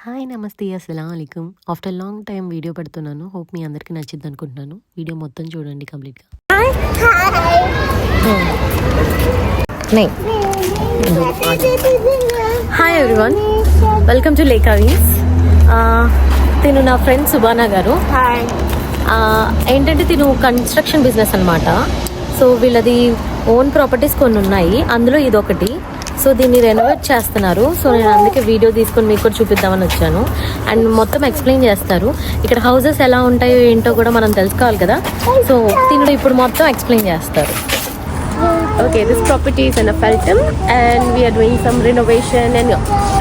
Hi నమస్తే అస్సలం అయికం. ఆఫ్టర్ లాంగ్ టైం వీడియో పెడుతున్నాను. హోప్ మీ అందరికీ నచ్చింది అనుకుంటున్నాను. వీడియో మొత్తం చూడండి కంప్లీట్గా. హాయ్ ఎవ్రీవన్, వెల్కమ్ టు లేకా వీస్. తిను నా ఫ్రెండ్ సుబానా గారు. హాయ్. ఏంటంటే తిను కన్స్ట్రక్షన్ బిజినెస్ అనమాట. సో వీళ్ళది ఓన్ ప్రాపర్టీస్ కొన్ని ఉన్నాయి, అందులో ఇదొకటి. సో దీన్ని రెనోవేట్ చేస్తున్నారు. సో నేను అందుకే వీడియో తీసుకొని మీకు కూడా చూపిద్దామని వచ్చాను. అండ్ మొత్తం ఎక్స్ప్లెయిన్ చేస్తారు. ఇక్కడ హౌసెస్ ఎలా ఉంటాయో ఏంటో కూడా మనం తెలుసుకోవాలి కదా. సో దీనిలో ఇప్పుడు మొత్తం ఎక్స్ప్లెయిన్ చేస్తారు. Okay, this property is in a Feltham and we are doing some renovation and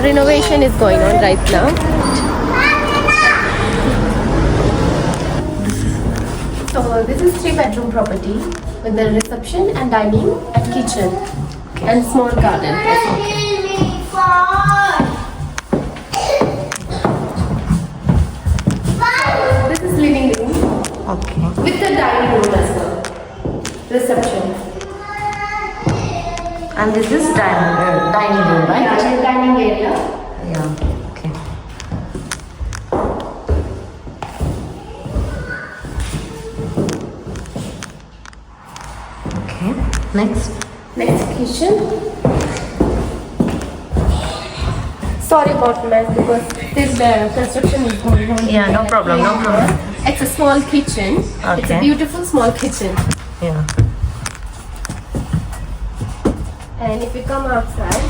renovation is going on right now. So this is 3-bedroom property with the reception and dining and kitchen and small garden. This is living room. Okay. With the dining room as well. Reception. And this is dining room, right? Yeah, dining area. Yeah. Okay. Okay. Next. Next kitchen. Sorry about mess because this construction is going on. Yeah, no problem, no problem. It's a small kitchen. It's a Okay. beautiful small kitchen. Yeah. And if you come outside,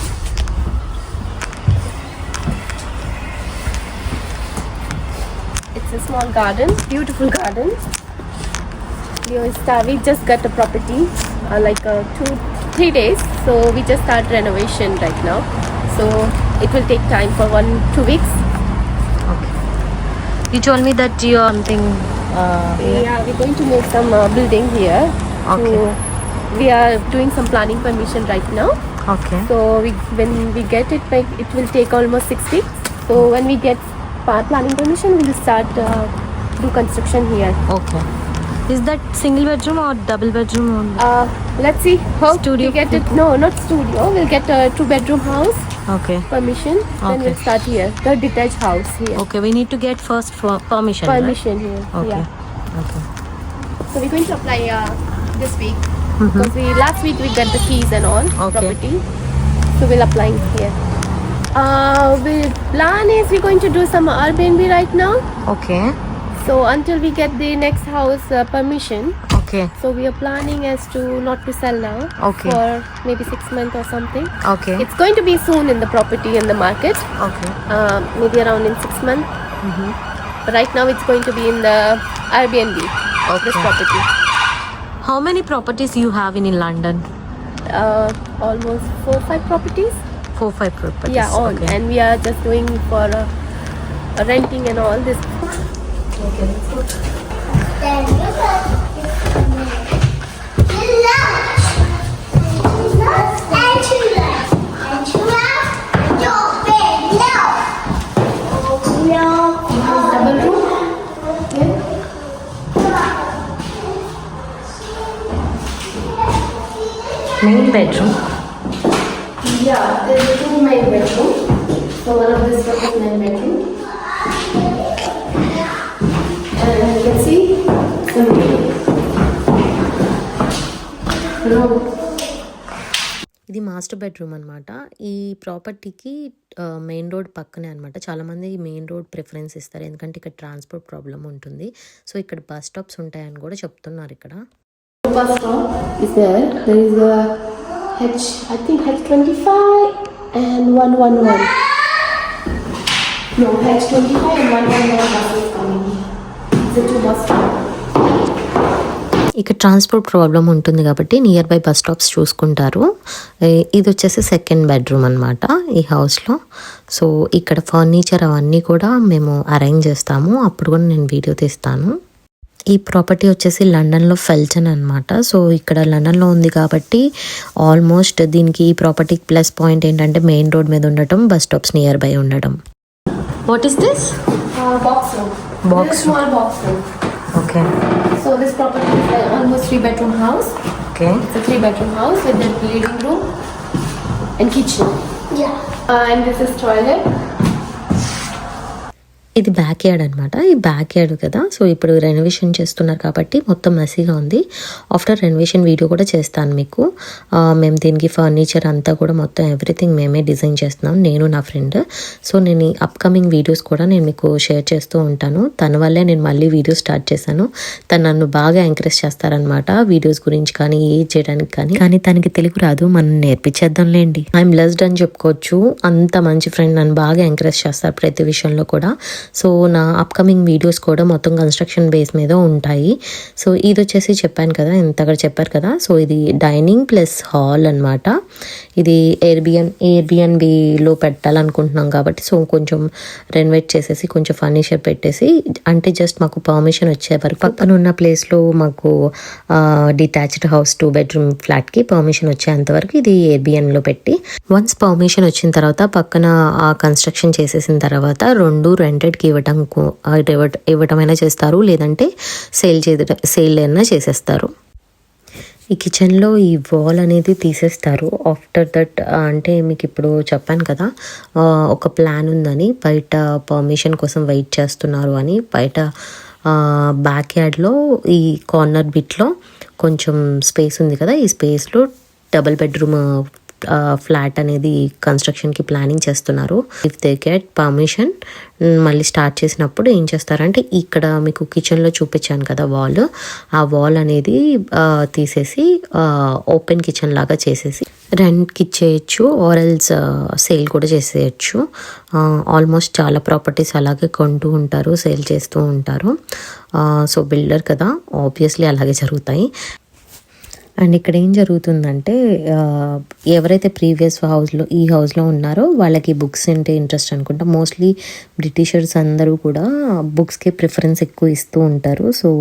it's a small garden, beautiful garden. We just got a property like 2-3 days, so we just start renovation right now. So it will take time for 1-2 weeks. Okay. You told me that you are something. Yeah, we're going to move some building here. Okay. We are doing some planning permission right now. Okay. So when we get it, it will take almost 6 weeks. So when we get planning permission, we will start do construction here. Okay. Is that single bedroom or double bedroom? Let's see how Studio? we get it. No, not studio. We'll get a 2-bedroom house Okay. permission. Then Okay. we'll start here. The detached house here. Okay. We need to get first permission. Permission here. Right? Okay. Yeah. Okay. So we're going to apply this week because last week we got the keys and all Okay. property. So we'll apply here. The plan is we're going to do some Airbnb right now. Okay. So until we get the next house permission, Okay. so we are planning as to not to sell now Okay. for maybe 6 months or something. Okay. It's going to be soon in the property in the market, Okay. maybe around in 6 months. But right now it's going to be in the Airbnb. Okay. This property, How many properties you have in London? almost 4-5 properties. 4-5 properties. Yeah, all, Okay. and we are just doing for renting and all this. Okay, let's go. Double room. Main bedroom. Yeah, there's 2 main bedroom. So one of this one is main bedroom. And you can see the room. ఇది master bedroom అనమాట. ఈ ప్రాపర్టీకి main road పక్కనే అనమాట. చాలామంది main road preference ఇస్తారు, ఎందుకంటే ఇక్కడ ట్రాన్స్పోర్ట్ ప్రాబ్లం ఉంటుంది. సో ఇక్కడ బస్ స్టాప్స్ ఉంటాయని కూడా చెప్తున్నారు ఇక్కడ. Bus stop is there. There is a I think H25 and 111. No, H25 and 111 buses coming here. It's a 2 bus stop. ఇక్కడ ట్రాన్స్పోర్ట్ ప్రాబ్లం ఉంటుంది కాబట్టి నియర్ బై బస్ స్టాప్స్ చూసుకుంటారు. ఇది వచ్చేసి సెకండ్ బెడ్రూమ్ అనమాట ఈ హౌస్లో. సో ఇక్కడ ఫర్నిచర్ అవన్నీ కూడా మేము అరేంజ్ చేస్తాము, అప్పుడు కూడా నేను వీడియో తీస్తాను. ఈ ప్రాపర్టీ వచ్చేసి లండన్లో ఫెల్టన్ అనమాట. సో ఇక్కడ లండన్లో ఉంది కాబట్టి ఆల్మోస్ట్ దీనికి ఈ ప్రాపర్టీ ప్లస్ పాయింట్ ఏంటంటే మెయిన్ రోడ్ మీద ఉండటం, బస్ స్టాప్స్ నియర్ బై ఉండడం. What is this? Box room. Box This is small box room. Okay. So this property is almost 3-bedroom house. Okay. It's a 3-bedroom house with the living room and kitchen. Yeah. And this is toilet. ఇది back yard అనమాట. ఈ back yard కదా, so ఇప్పుడు renovation చేస్తున్నారు కాబట్టి మొత్తం మెస్సీగా ఉంది. After renovation video కూడా చేస్తాను మీకు. మేము దీనికి ఫర్నిచర్ అంతా కూడా మొత్తం ఎవ్రీథింగ్ మేమే డిజైన్ చేస్తున్నాం, నేను నా ఫ్రెండ్. సో నేను ఈ అప్కమింగ్ వీడియోస్ కూడా నేను మీకు షేర్ చేస్తూ ఉంటాను. తన వల్లే నేను మళ్ళీ వీడియో స్టార్ట్ చేశాను. తను నన్ను బాగా ఎంకరేజ్ చేస్తారనమాట వీడియోస్ గురించి కానీ ఏది చేయడానికి కానీ తనకి తెలుగు రాదు, మనం నేర్పించేద్దాంలేండి. ఐఎమ్ బ్లెస్డ్ అని చెప్పుకోవచ్చు. అంత మంచి ఫ్రెండ్, నన్ను బాగా ఎంకరేజ్ చేస్తారు ప్రతి విషయంలో కూడా. సో నా అప్కమింగ్ వీడియోస్ కూడా మొత్తం కన్స్ట్రక్షన్ బేస్ మీద ఉంటాయి. సో ఇది వచ్చేసి చెప్పాను కదా, ఇంతగా చెప్పారు కదా, సో ఇది డైనింగ్ ప్లస్ హాల్ అనమాట. ఇది ఎయిర్బిఎన్బిలో పెట్టాలనుకుంటున్నాం కాబట్టి సో కొంచెం రెనోవేట్ చేసేసి కొంచెం ఫర్నిచర్ పెట్టేసి, అంటే జస్ట్ మాకు పర్మిషన్ వచ్చే వరకు పక్కన ఉన్న ప్లేస్లో మాకు డిటాచ్డ్ హౌస్ 2 bedroom ఫ్లాట్కి పర్మిషన్ వచ్చేంతవరకు ఇది ఎయిర్బిఎన్లో పెట్టి, వన్స్ పర్మిషన్ వచ్చిన తర్వాత పక్కన కన్స్ట్రక్షన్ చేసేసిన తర్వాత 2 రెంటెడ్కి ఇవ్వటమైనా చేస్తారు, లేదంటే సేల్ అయినా చేసేస్తారు. ఈ కిచెన్లో ఈ వాల్ అనేది తీసేస్తారు. ఆఫ్టర్ దట్ అంటే మీకు ఇప్పుడు చెప్పాను కదా, ఒక ప్లాన్ ఉందని, బయట పర్మిషన్ కోసం వెయిట్ చేస్తున్నారు అని. బయట బ్యాక్ యార్డ్లో ఈ కార్నర్ బిట్లో కొంచెం స్పేస్ ఉంది కదా, ఈ స్పేస్లో డబుల్ బెడ్రూమ్ ఫ్లాట్ అనేది కన్స్ట్రక్షన్కి ప్లానింగ్ చేస్తున్నారు. ఇఫ్ దే గెట్ పర్మిషన్ మళ్ళీ స్టార్ట్ చేసినప్పుడు ఏం చేస్తారంటే, ఇక్కడ మీకు కిచెన్లో చూపించాను కదా వాల్, ఆ వాల్ అనేది తీసేసి ఓపెన్ కిచెన్ లాగా చేసేసి రెంట్కి ఇచ్చేయచ్చు, ఆర్ఎల్స్ సేల్ కూడా చేసేయచ్చు. ఆల్మోస్ట్ చాలా ప్రాపర్టీస్ అలాగే కొంటూ ఉంటారు, సేల్ చేస్తూ ఉంటారు. సో బిల్డర్ కదా, ఆబ్వియస్లీ అలాగే జరుగుతాయి. అండ్ ఇక్కడ ఏం జరుగుతుందంటే, ఎవరైతే ప్రీవియస్ ఈ హౌస్లో ఉన్నారో వాళ్ళకి బుక్స్ అంటే ఇంట్రెస్ట్ అనుకుంటా. మోస్ట్లీ బ్రిటిషర్స్ అందరూ కూడా బుక్స్కి ప్రిఫరెన్స్ ఎక్కువ ఇస్తూ ఉంటారు. సో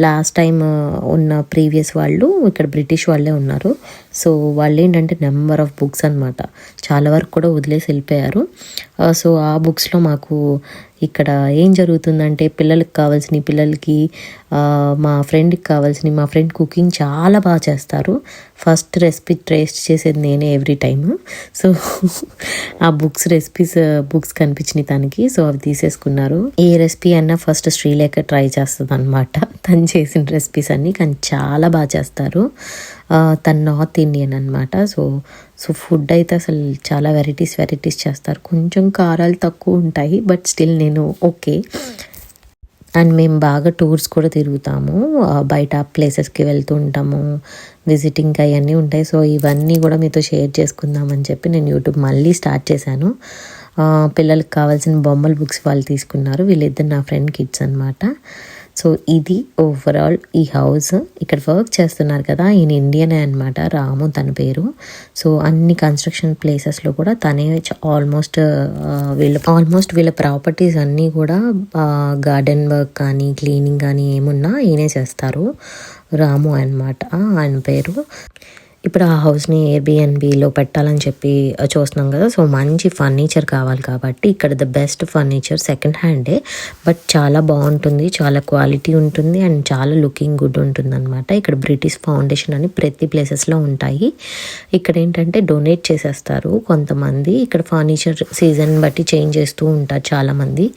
లాస్ట్ టైం ఉన్న ప్రీవియస్ వాళ్ళు ఇక్కడ బ్రిటిష్ వాళ్ళే ఉన్నారు. సో వాళ్ళు ఏంటంటే నెంబర్ ఆఫ్ బుక్స్ అనమాట, చాలా వరకు కూడా వదిలేసి వెళ్ళిపోయారు. సో ఆ బుక్స్లో మాకు ఇక్కడ ఏం జరుగుతుందంటే, పిల్లలకి మా ఫ్రెండ్కి కావాల్సినవి, మా ఫ్రెండ్ కుకింగ్ చాలా బాగా చేస్తారు. ఫస్ట్ రెసిపీ టేస్ట్ చేసేది నేనే ఎవ్రీ టైమ్. సో ఆ బుక్స్ కనిపించినాయి తనకి, సో అవి తీసేసుకున్నారు. ఏ రెసిపీ అన్నా ఫస్ట్ శ్రీలేఖ ట్రై చేస్తుంది అనమాట, తను చేసిన రెసిపీస్ అన్నీ, కానీ చాలా బాగా చేస్తారు. తను నార్త్ ఇండియన్ అనమాట. సో ఫుడ్ అయితే అసలు చాలా వెరైటీస్ చేస్తారు. కొంచెం కారాలు తక్కువ ఉంటాయి, బట్ స్టిల్ నేను ఓకే. అండ్ మేము బాగా టూర్స్ కూడా తిరుగుతాము, బయట ప్లేసెస్కి వెళ్తూ ఉంటాము, విజిటింగ్ అవన్నీ ఉంటాయి. సో ఇవన్నీ కూడా మీతో షేర్ చేసుకుందామని చెప్పి నేను యూట్యూబ్ మళ్ళీ స్టార్ట్ చేశాను. పిల్లలకి కావాల్సిన బొమ్మల బుక్స్ వాళ్ళు తీసుకున్నారు, వీళ్ళిద్దరు నా ఫ్రెండ్ కిడ్స్ అనమాట. సో ఇది ఓవరాల్ ఈ హౌస్. ఇక్కడ వర్క్ చేస్తున్నారు కదా, ఈయన ఇండియనే అనమాట, రాము తన పేరు. సో అన్ని కన్స్ట్రక్షన్ ప్లేసెస్లో కూడా తనే ఆల్మోస్ట్ వీళ్ళ ప్రాపర్టీస్ అన్నీ కూడా గార్డెన్ వర్క్ కానీ క్లీనింగ్ కానీ ఏమున్నా ఈయనే చేస్తారు. రాము అనమాట ఆయన పేరు. ఇప్పుడు ఆ హౌస్ని ఎయిర్బిఎన్బిలో పెట్టాలని చెప్పి చూస్తున్నాం కదా. సో మంచి ఫర్నిచర్ కావాలి కాబట్టి ఇక్కడ ద బెస్ట్ ఫర్నిచర్ సెకండ్ హ్యాండే, బట్ చాలా బాగుంటుంది, చాలా క్వాలిటీ ఉంటుంది అండ్ చాలా లుకింగ్ గుడ్ ఉంటుంది అనమాట. ఇక్కడ బ్రిటిష్ ఫౌండేషన్ అని ప్రతి ప్లేసెస్లో ఉంటాయి. ఇక్కడ ఏంటంటే డొనేట్ చేసేస్తారు కొంతమంది. ఇక్కడ ఫర్నిచర్ సీజన్ బట్టి చేంజ్ చేస్తూ ఉంటారు చాలామంది.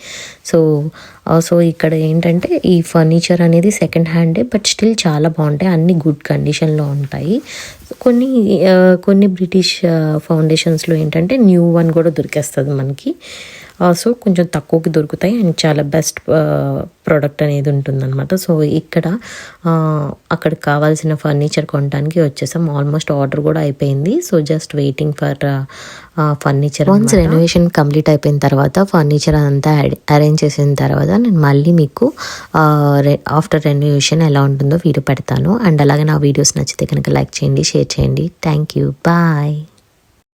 సో ఇక్కడ ఏంటంటే ఈ ఫర్నిచర్ అనేది సెకండ్ హ్యాండే, బట్ స్టిల్ చాలా బాగుంటాయి, అన్ని గుడ్ కండిషన్లో ఉంటాయి. కొన్ని బ్రిటిష్ ఫౌండేషన్స్లో ఏంటంటే న్యూ వన్ కూడా దొరికేస్తుంది మనకి. సో కొంచెం తక్కువకి దొరుకుతాయి అండ్ చాలా బెస్ట్ ప్రోడక్ట్ అనేది ఉంటుందన్నమాట. సో ఇక్కడ అక్కడికి కావాల్సిన ఫర్నిచర్ కొనడానికి వచ్చేసాం. ఆల్మోస్ట్ ఆర్డర్ కూడా అయిపోయింది. So just waiting for furniture. Once renovation complete అయిపోయిన తర్వాత ఫర్నిచర్ అంతా అరేంజ్ చేసిన తర్వాత నేను మళ్ళీ మీకు ఆఫ్టర్ రెనోవేషన్ ఎలా ఉంటుందో వీడియో పెడతాను. అండ్ అలాగే నా వీడియోస్ నచ్చితే కనుక లైక్ చేయండి, షేర్ చేయండి. Thank you, bye.